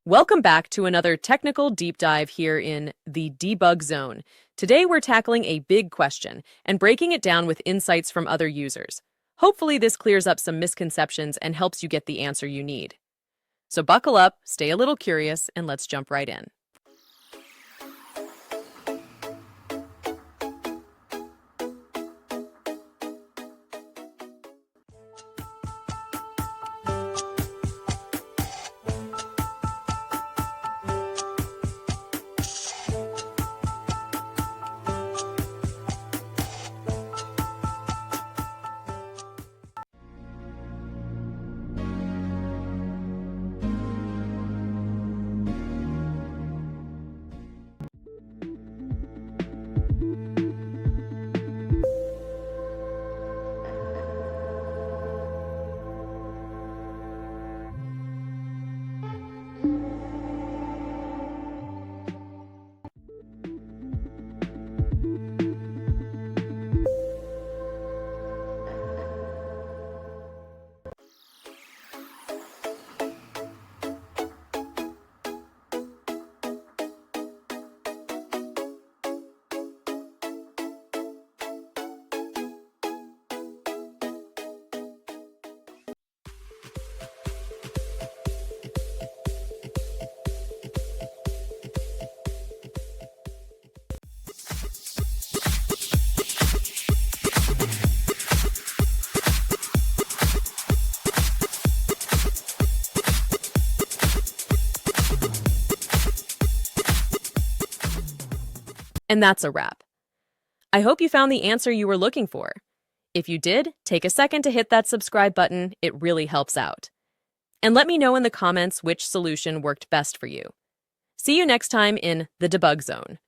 Welcome back to another technical deep dive here in the debug zone. Today we're tackling a big question and breaking it down with insights from other users. Hopefully this clears up some misconceptions and helps you get the answer you need. So buckle up, stay a little curious, and let's jump right in. And that's a wrap. I hope you found the answer you were looking for. If you did, take a second to hit that subscribe button. It really helps out. And let me know in the comments which solution worked best for you. See you next time in the debug zone.